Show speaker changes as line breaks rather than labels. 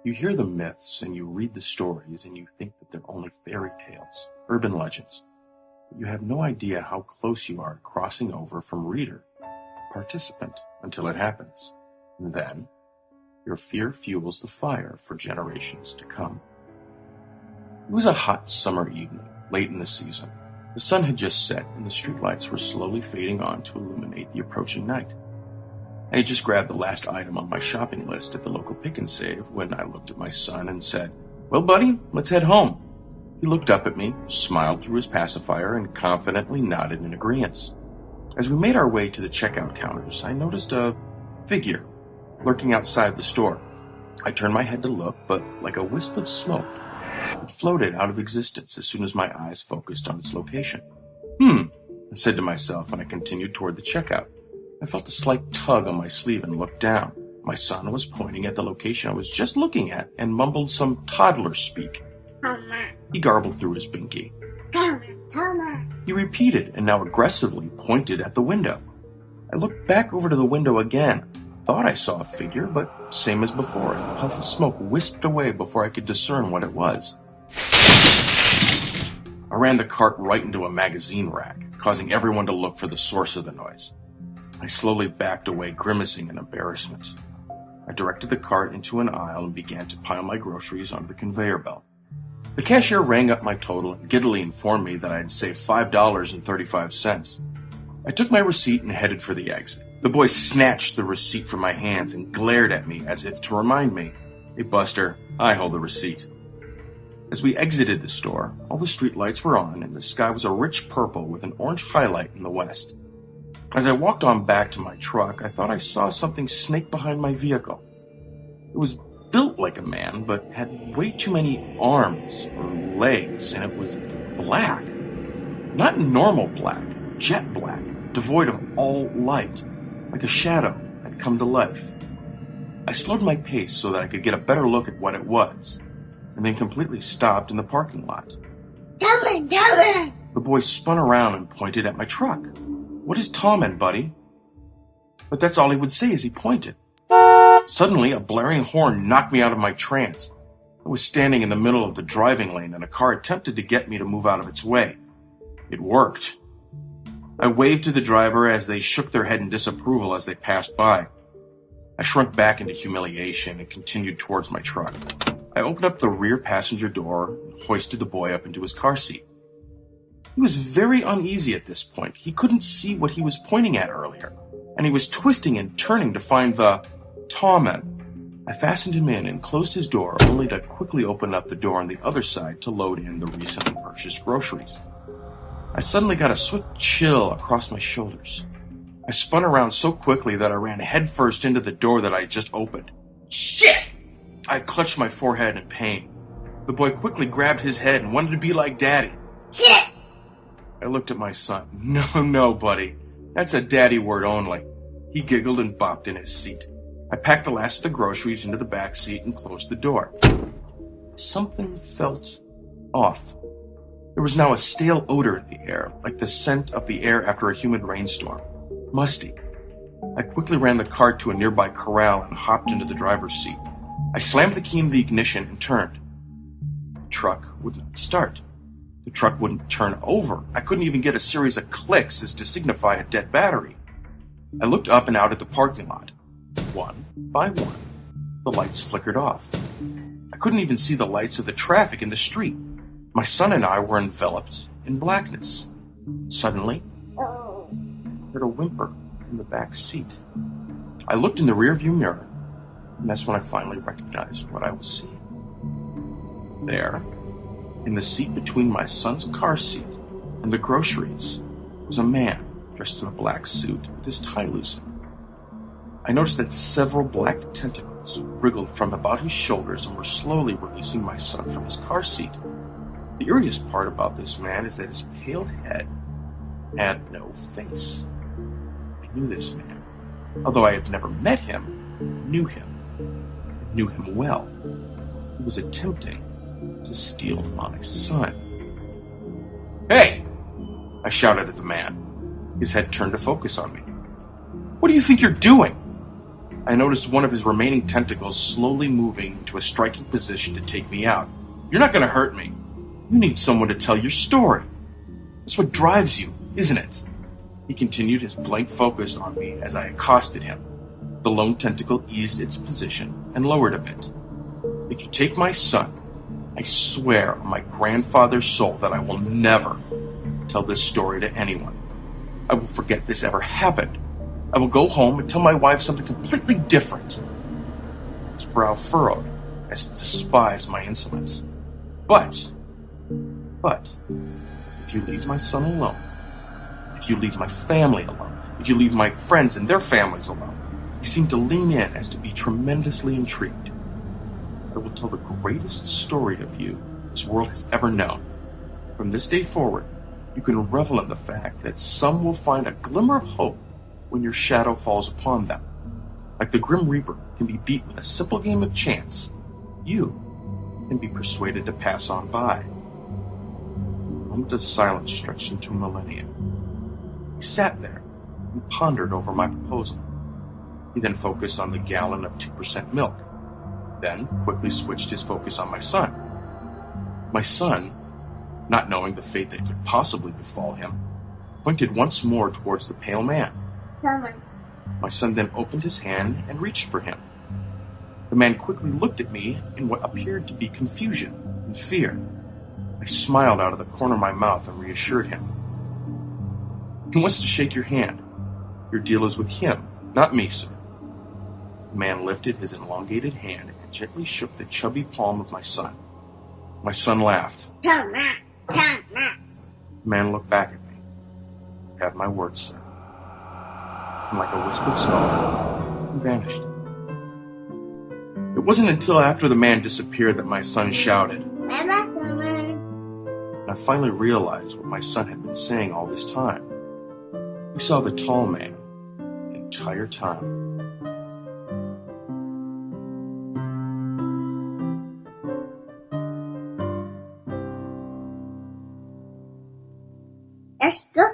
You hear the myths and you read the stories and you think that they're only fairy tales, urban legends, but you have no idea how close you are to crossing over from reader to participant until it happens. And then, your fear fuels the fire for generations to come. It was a hot summer evening, late in the season. The sun had just set and the streetlights were slowly fading on to illuminate the approaching night. I had just grabbed the last item on my shopping list at the local Pick and Save when I looked at my son and said, "Well, buddy, let's head home." He looked up at me, smiled through his pacifier, and confidently nodded in agreement. As we made our way to the checkout counters, I noticed a figure lurking outside the store. I turned my head to look, but like a wisp of smoke, it floated out of existence as soon as my eyes focused on its location. I said to myself, and I continued toward the checkout. I felt a slight tug on my sleeve and looked down. My son was pointing at the location I was just looking at and mumbled some toddler speak.
Mama.
He garbled through his binky.
Mama.
He repeated and now aggressively pointed at the window. I looked back over to the window again. Thought I saw a figure, but same as before. A puff of smoke whisked away before I could discern what it was. I ran the cart right into a magazine rack, causing everyone to look for the source of the noise. I slowly backed away, grimacing in embarrassment. I directed the cart into an aisle and began to pile my groceries onto the conveyor belt. The cashier rang up my total and giddily informed me that I had saved $5.35. I took my receipt and headed for the exit. The boy snatched the receipt from my hands and glared at me as if to remind me, "Hey, Buster, I hold the receipt." As we exited the store, all the street lights were on and the sky was a rich purple with an orange highlight in the west. As I walked on back to my truck, I thought I saw something snake behind my vehicle. It was built like a man, but had way too many arms or legs, and it was black. Not normal black, jet black, devoid of all light, like a shadow had come to life. I slowed my pace so that I could get a better look at what it was, and then completely stopped in the parking lot.
Tommen.
The boy spun around and pointed at my truck. "What is Tommen, buddy?" But that's all he would say as he pointed. Suddenly, a blaring horn knocked me out of my trance. I was standing in the middle of the driving lane and a car attempted to get me to move out of its way. It worked. I waved to the driver as they shook their head in disapproval as they passed by. I shrunk back into humiliation and continued towards my truck. I opened up the rear passenger door and hoisted the boy up into his car seat. He was very uneasy at this point. He couldn't see what he was pointing at earlier, and he was twisting and turning to find the Tommen. I fastened him in and closed his door, only to quickly open up the door on the other side to load in the recently purchased groceries. I suddenly got a swift chill across my shoulders. I spun around so quickly that I ran headfirst into the door that I had just opened. Shit! I clutched my forehead in pain. The boy quickly grabbed his head and wanted to be like Daddy.
Shit!
I looked at my son. No, buddy. That's a daddy word only. He giggled and bopped in his seat. I packed the last of the groceries into the back seat and closed the door. Something felt off. There was now a stale odor in the air, like the scent of the air after a humid rainstorm. Musty. I quickly ran the cart to a nearby corral and hopped into the driver's seat. I slammed the key in the ignition and turned. The truck would not start. The truck wouldn't turn over. I couldn't even get a series of clicks as to signify a dead battery. I looked up and out at the parking lot. One by one, the lights flickered off. I couldn't even see the lights of the traffic in the street. My son and I were enveloped in blackness. Suddenly, I heard a whimper from the back seat. I looked in the rearview mirror, and that's when I finally recognized what I was seeing. There, in the seat between my son's car seat and the groceries, was a man dressed in a black suit with his tie loosened. I noticed that several black tentacles wriggled from about his shoulders and were slowly releasing my son from his car seat. The eeriest part about this man is that his pale head had no face. I knew this man. Although I had never met him, I knew him. I knew him well. He was attempting to steal my son. "Hey!" I shouted at the man. His head turned to focus on me. "What do you think you're doing?" I noticed one of his remaining tentacles slowly moving into a striking position to take me out. You're not going to hurt me. You need someone to tell your story. That's what drives you, isn't it? He continued his blank focus on me as I accosted him. The lone tentacle eased its position and lowered a bit. If you take my son, I swear on my grandfather's soul that I will never tell this story to anyone. I will forget this ever happened. I will go home and tell my wife something completely different. His brow furrowed as he despised my insolence. But, if you leave my son alone, if you leave my family alone, if you leave my friends and their families alone, he seemed to lean in as to be tremendously intrigued. I will tell the greatest story of you this world has ever known. From this day forward, you can revel in the fact that some will find a glimmer of hope when your shadow falls upon them. Like the Grim Reaper can be beat with a simple game of chance, you can be persuaded to pass on by. A moment of silence stretched into a millennium. He sat there and pondered over my proposal. He then focused on the gallon of 2% milk, then quickly switched his focus on my son. My son, not knowing the fate that could possibly befall him, pointed once more towards the pale man.
Mama.
My son then opened his hand and reached for him. The man quickly looked at me in what appeared to be confusion and fear. I smiled out of the corner of my mouth and reassured him. He wants to shake your hand. Your deal is with him, not me, sir. The man lifted his elongated hand and gently shook the chubby palm of my son. My son laughed.
Tama. Tama.
The man looked back at me. You have my word, sir. And like a wisp of smoke, he vanished. It wasn't until after the man disappeared that my son shouted,
Mama. Tama.
and I finally realized what my son had been saying all this time. He saw the tall man the entire time.
Let's go.